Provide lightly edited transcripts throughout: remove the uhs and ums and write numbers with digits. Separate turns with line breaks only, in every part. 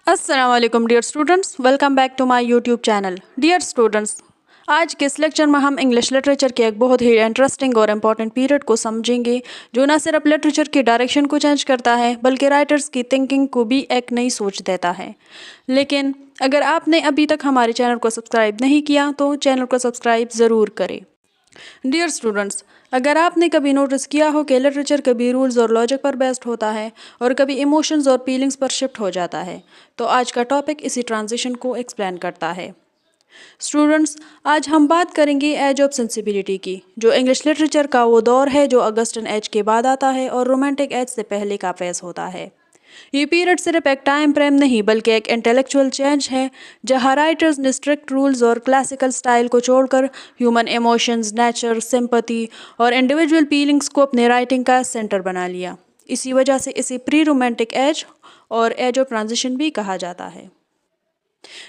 السلام علیکم dear students, welcome back to my YouTube channel. Dear students, آج کے اس لیکچر میں ہم انگلش لٹریچر کے ایک بہت ہی انٹرسٹنگ اور امپورٹنٹ پیریڈ کو سمجھیں گے جو نہ صرف لٹریچر کی ڈائریکشن کو چینج کرتا ہے بلکہ رائٹرز کی تھنکنگ کو بھی ایک نئی سوچ دیتا ہے۔ لیکن اگر آپ نے ابھی تک ہمارے چینل کو سبسکرائب نہیں کیا تو چینل کو سبسکرائب ضرور کریں۔ ڈیئر اسٹوڈنٹس، اگر آپ نے کبھی نوٹس کیا ہو کہ لٹریچر کبھی رولز اور لاجک پر بیسڈ ہوتا ہے اور کبھی ایموشنز اور فیلنگز پر شفٹ ہو جاتا ہے تو آج کا ٹاپک اسی ٹرانزیشن کو ایکسپلین کرتا ہے۔ اسٹوڈنٹس، آج ہم بات کریں گے ایج آف سینسیبلٹی کی، جو انگلش لٹریچر کا وہ دور ہے جو اگسٹن ایج کے بعد آتا ہے اور رومانٹک ایج سے پہلے کا فیز ہوتا ہے۔ یہ پیریڈ صرف ایک ٹائم فریم نہیں بلکہ ایک انٹلیکچوئل چینج ہے جہاں رائٹرز نے اسٹرکٹ رولز اور کلاسیکل سٹائل کو چھوڑ کر ہیومن ایموشنز، نیچر، سمپتھی اور انڈیویجول فیلنگز کو اپنے رائٹنگ کا سینٹر بنا لیا۔ اسی وجہ سے اسے پری رومانٹک ایج اور ایج آف ٹرانزیشن بھی کہا جاتا ہے۔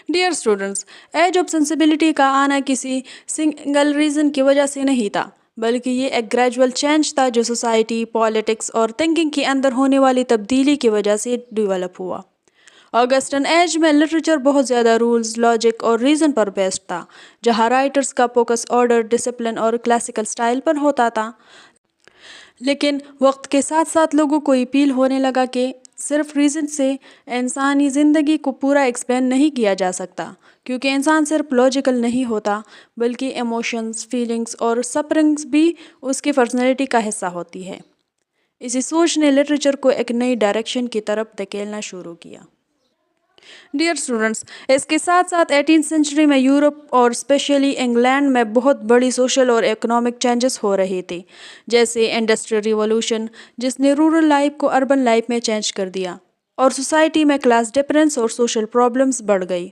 Dear students, age of sensibility کا آنا کسی سنگل ریزن کی وجہ سے نہیں تھا بلکہ یہ ایک گریجول چینج تھا جو سوسائٹی، پالیٹکس اور تھنکنگ کے اندر ہونے والی تبدیلی کی وجہ سے ڈیولپ ہوا۔ آگسٹن ایج میں لٹریچر بہت زیادہ رولز، لاجک اور ریزن پر بیسڈ تھا، جہاں رائٹرز کا فوکس آرڈر، ڈسپلن اور کلاسیکل سٹائل پر ہوتا تھا۔ لیکن وقت کے ساتھ ساتھ لوگوں کو یہ فیل ہونے لگا کہ صرف ریزن سے انسانی زندگی کو پورا ایکسپلین نہیں کیا جا سکتا، کیونکہ انسان صرف لاجیکل نہیں ہوتا بلکہ ایموشنز، فیلنگز اور سفرنگز بھی اس کی پرسنالٹی کا حصہ ہوتی ہے۔ اسی سوچ نے لٹریچر کو ایک نئی ڈائریکشن کی طرف دھکیلنا شروع کیا۔ ڈیئر اسٹوڈنٹس، اس کے ساتھ ساتھ 18 سینچری میں یورپ اور اسپیشلی انگلینڈ میں بہت بڑی سوشل اور اکنامک چینجز ہو رہے تھے، جیسے انڈسٹریل ریولوشن جس نے رورل لائف کو اربن لائف میں چینج کر دیا اور سوسائٹی میں کلاس ڈفرینس اور سوشل پرابلمز بڑھ گئی۔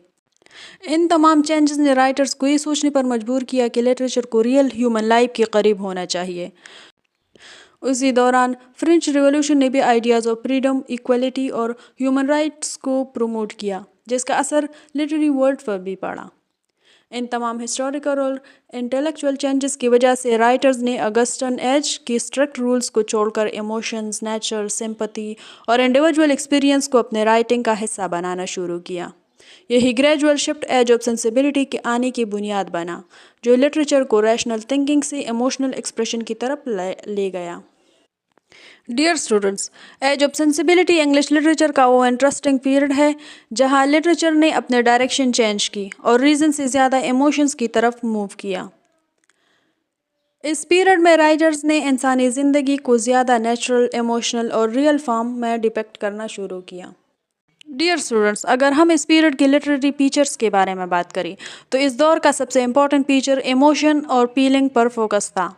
ان تمام چینجز نے رائٹرز کو یہ سوچنے پر مجبور کیا کہ لٹریچر کو ریئل ہیومن لائف کے قریب ہونا چاہیے۔ اسی دوران فرینچ ریولوشن نے بھی آئیڈیاز آف فریڈم، ایکویلٹی اور ہیومن رائٹس کو پروموٹ کیا، جس کا اثر لٹریری ورلڈ پر بھی پڑا۔ ان تمام ہسٹوریکل اور انٹلیکچوئل چینجز کی وجہ سے رائٹرز نے اگسٹن ایج کی اسٹرکٹ رولز کو چھوڑ کر ایموشنز، نیچر، سمپتھی اور انڈیویجول ایکسپیرینس کو اپنے رائٹنگ کا حصہ بنانا شروع کیا۔ یہی gradual shift age of sensibility کے آنے کی بنیاد بنا، جو لٹریچر کو ریشنل تھنکنگ سے ایموشنل ایکسپریشن کی طرف لے گیا۔ Dear students, age of sensibility English literature کا وہ انٹرسٹنگ پیریڈ ہے جہاں لٹریچر نے اپنے ڈائریکشن چینج کی اور ریزن سے زیادہ ایموشنز کی طرف موو کیا۔ اس پیریڈ میں رائٹرز نے انسانی زندگی کو زیادہ نیچرل، ایموشنل اور ریئل فارم میں ڈپکٹ کرنا شروع کیا۔ ڈیئر اسٹوڈنٹس، اگر ہم اس پیریڈ کے لٹریری فیچرز کے بارے میں بات کریں تو اس دور کا سب سے امپورٹنٹ فیچر ایموشن اور فیلنگ پر فوکس تھا۔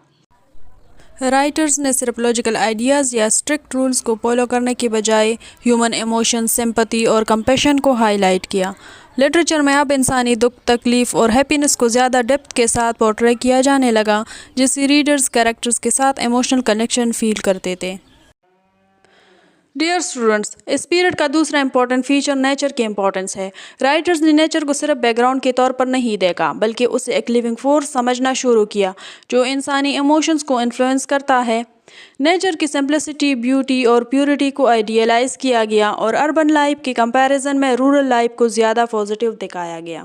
رائٹرز نے صرف لاجیکل آئیڈیاز یا اسٹرکٹ رولز کو فالو کرنے کے بجائے ہیومن ایموشن، سمپتھی اور کمپیشن کو ہائی لائٹ کیا۔ لٹریچر میں اب انسانی دکھ، تکلیف اور ہیپینس کو زیادہ ڈیپتھ کے ساتھ پورٹرے کیا جانے لگا، جس سے ریڈرز کیریکٹرز کے ساتھ ایموشنل کنیکشن فیل کرتے تھے۔ ڈیئر اسٹوڈنٹس، اس پیریڈ کا دوسرا امپورٹنٹ فیچر نیچر کی امپورٹنس ہے۔ رائٹرز نے نیچر کو صرف بیک گراؤنڈ کے طور پر نہیں دیکھا بلکہ اسے ایک لیونگ فورس سمجھنا شروع کیا جو انسانی ایموشنز کو انفلوئنس کرتا ہے۔ نیچر کی سمپلسٹی، بیوٹی اور پیورٹی کو آئیڈیلائز کیا گیا اور اربن لائف کے کمپیریزن میں رورل لائف کو زیادہ پازیٹیو دکھایا گیا۔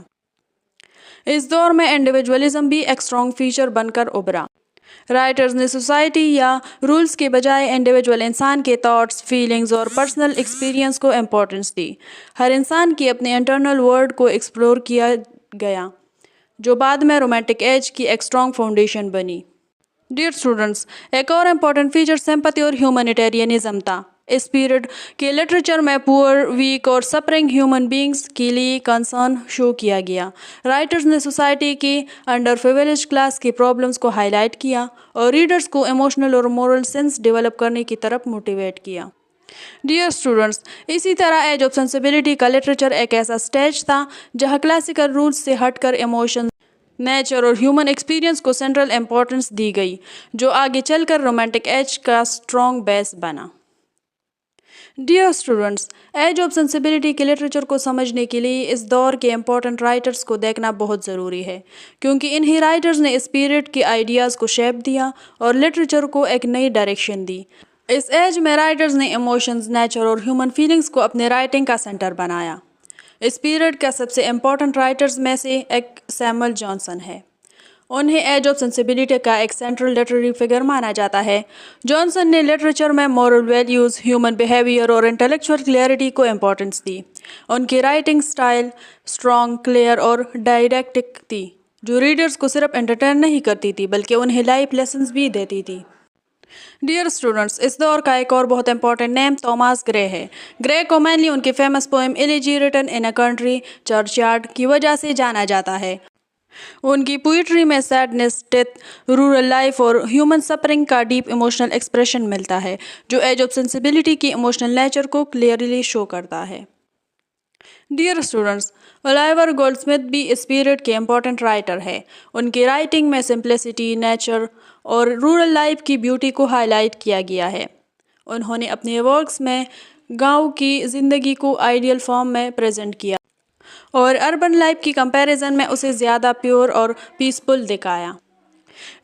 اس دور میں انڈیویجولزم بھی ایک اسٹرانگ فیچر بن کر ابھرا۔ رائٹرز نے سوسائٹی یا رولز کے بجائے انڈیویجول انسان کے تھاٹس، فیلنگز اور پرسنل ایکسپیرینس کو امپورٹنس دی۔ ہر انسان کی اپنے انٹرنل ورلڈ کو ایکسپلور کیا گیا، جو بعد میں رومانٹک ایج کی ایک اسٹرانگ فاؤنڈیشن بنی۔ ڈیئر اسٹوڈنٹس، ایک اور امپورٹنٹ فیچر سمپتھی اور ہیومینیٹیرینزم تھا۔ اس پیریڈ کے لٹریچر میں پور، ویک اور سفرنگ ہیومن بینگز کے لیے کنسرن شو کیا گیا۔ رائٹرز نے سوسائٹی کی انڈر پریویلیجڈ کلاس کی پرابلمز کو ہائی لائٹ کیا اور ریڈرز کو ایموشنل اور مورل سینس ڈیولپ کرنے کی طرف موٹیویٹ کیا۔ ڈیئر اسٹوڈنٹس، اسی طرح ایج آف سینسیبلٹی کا لٹریچر ایک ایسا سٹیج تھا جہاں کلاسیکل رولز سے ہٹ کر ایموشن، نیچر اور ہیومن ایکسپیرینس کو سینٹرل امپورٹنس دی گئی، جو آگے چل کر رومانٹک ایج کا اسٹرانگ بیس بنا۔ Dear students, age of sensibility کے لٹریچر کو سمجھنے کے لیے اس دور کے امپورٹنٹ رائٹرز کو دیکھنا بہت ضروری ہے، کیونکہ انہی رائٹرز نے اس پیریڈ کے آئیڈیاز کو شیپ دیا اور لٹریچر کو ایک نئی ڈائریکشن دی۔ اس ایج میں رائٹرز نے ایموشنز، نیچر اور ہیومن فیلنگز کو اپنے رائٹنگ کا سینٹر بنایا۔ اس پیریڈ کا سب سے امپورٹنٹ رائٹرز میں سے ایک سیموئل جانسن ہے۔ انہیں ایج آف سینسیبلٹی کا ایک سینٹرل لٹریری فگر مانا جاتا ہے۔ جانسن نے لٹریچر میں مورل ویلیوز، ہیومن بیہیویئر اور انٹلیکچوئل کلیئرٹی کو امپورٹنس دی۔ ان کی رائٹنگ سٹائل اسٹرانگ، کلیئر اور ڈائریکٹ تھی، جو ریڈرز کو صرف انٹرٹین نہیں کرتی تھی بلکہ انہیں لائف لیسنز بھی دیتی تھی۔ ڈیئر اسٹوڈنٹس، اس دور کا ایک اور بہت امپورٹنٹ نیم توماس گرے ہے۔ گرے کو مینلی ان کی famous poem elegy written in a country churchyard کی وجہ سے جانا جاتا ہے۔ ان کی پوئٹری میں سیڈنس، ڈیتھ، رورل لائف اور ہیومن سفرنگ کا ڈیپ ایموشنل ایکسپریشن ملتا ہے، جو ایج آف سینسیبلٹی کی ایموشنل نیچر کو کلیئرلی شو کرتا ہے۔ Dear students, Oliver gold Smith بھی اس پیریڈ کے امپورٹنٹ رائٹر ہے۔ ان کی رائٹنگ میں سمپلسٹی، نیچر اور رورل لائف کی بیوٹی کو ہائی لائٹ کیا گیا ہے۔ انہوں نے اپنے ورکس میں گاؤں کی زندگی کو آئیڈیل فارم میں پریزنٹ کیا اور اربن لائف کی کمپیریزن میں اسے زیادہ پیور اور پیسفل دکھایا۔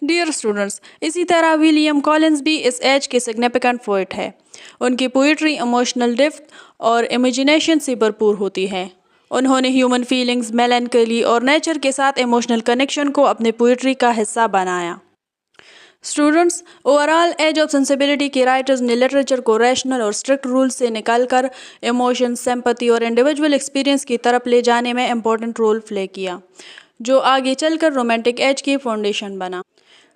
ڈیئر اسٹوڈنٹس، اسی طرح ولیم کالنز بھی اس ایج کے سگنیفیکنٹ پوئٹ ہے۔ ان کی پوئٹری ایموشنل ڈیپتھ اور امیجینیشن سے بھرپور ہوتی ہے۔ انہوں نے ہیومن فیلنگز، میلنکلی اور نیچر کے ساتھ ایموشنل کنیکشن کو اپنے پوئٹری کا حصہ بنایا۔ Students, overall age of sensibility کے رائٹرز نے لٹریچر کو ریشنل اور اسٹرکٹ رولز سے نکال کر ایموشن، سمپتھی اور انڈیویجول ایکسپیرینس کی طرف لے جانے میں امپورٹنٹ رول پلے کیا، جو آگے چل کر رومانٹک ایج کی فاؤنڈیشن بنا۔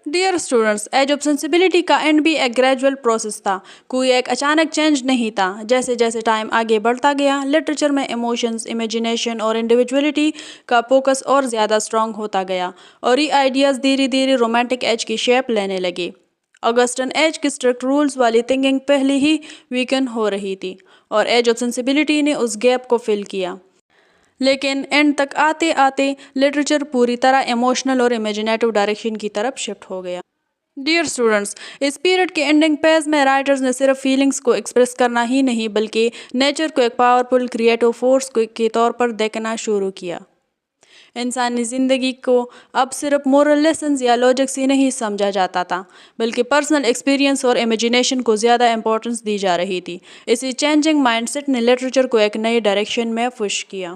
Dear students, age of sensibility کا اینڈ بھی ایک گریجول پروسیس تھا، کوئی ایک اچانک چینج نہیں تھا۔ جیسے جیسے ٹائم آگے بڑھتا گیا، لٹریچر میں ایموشنز، امیجینیشن اور انڈیویجولیٹی کا فوکس اور زیادہ اسٹرانگ ہوتا گیا، اور یہ آئیڈیاز دھیرے دھیرے رومانٹک ایج کی شیپ لینے لگے۔ آگسٹن ایج کی اسٹرکٹ رولز والی تھنکنگ پہلے ہی ویکن ہو رہی تھی، اور ایج آف سینسیبلٹی نے اس گیپ کو فل کیا۔ لیکن اینڈ تک آتے آتے لٹریچر پوری طرح ایموشنل اور امیجینیٹو ڈائریکشن کی طرف شفٹ ہو گیا۔ ڈیئر اسٹوڈنٹس، اس پیریڈ کے اینڈنگ پیز میں رائٹرز نے صرف فیلنگز کو ایکسپریس کرنا ہی نہیں بلکہ نیچر کو ایک پاورفل کریٹو فورس کے طور پر دیکھنا شروع کیا۔ انسانی زندگی کو اب صرف مورل لیسنز یا لاجک سے نہیں سمجھا جاتا تھا، بلکہ پرسنل ایکسپیرینس اور امیجینیشن کو زیادہ امپورٹنس دی جا رہی تھی۔ اسی چینجنگ مائنڈ سیٹ نے لٹریچر کو ایک نئی ڈائریکشن میں پش کیا۔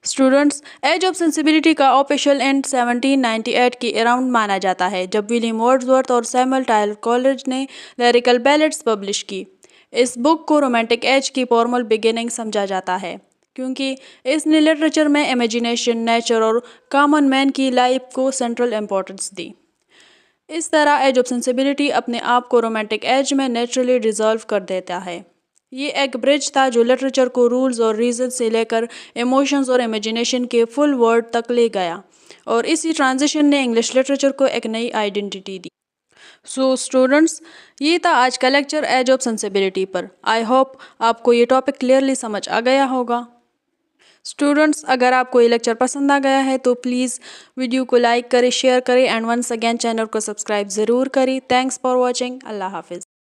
اسٹوڈنٹس، ایج آف سینسیبلٹی کا آفیشیل اینڈ 1798 کے اراؤنڈ مانا جاتا ہے، جب ولیم ورڈزورتھ اور سیموئل ٹائلر کولرج نے لیریکل بیلیڈز پبلش کی۔ اس بک کو رومانٹک ایج کی فارمل بگننگ سمجھا جاتا ہے، کیونکہ اس نے لٹریچر میں امیجینیشن، نیچر اور کامن مین کی لائف کو سینٹرل امپورٹنس دی۔ اس طرح ایج آف سینسیبلٹی اپنے آپ کو رومانٹک ایج میں نیچرلی ڈیزالو کر دیتا ہے۔ یہ ایک برج تھا جو لٹریچر کو رولز اور ریزن سے لے کر ایموشنز اور امیجینیشن کے فل ورلڈ تک لے گیا، اور اسی ٹرانزیشن نے انگلش لٹریچر کو ایک نئی آئیڈینٹی دی۔ سو اسٹوڈنٹس، یہ تھا آج کا لیکچر ایج آف سینسیبلٹی پر۔ آئی ہوپ آپ کو یہ ٹاپک کلیئرلی سمجھ آ گیا ہوگا۔ اسٹوڈنٹس، اگر آپ کو یہ لیکچر پسند آ گیا ہے تو پلیز ویڈیو کو لائک کریں، شیئر کریں، اینڈ ونس اگین چینل کو سبسکرائب ضرور کریں۔ Thanks for watching. اللہ حافظ۔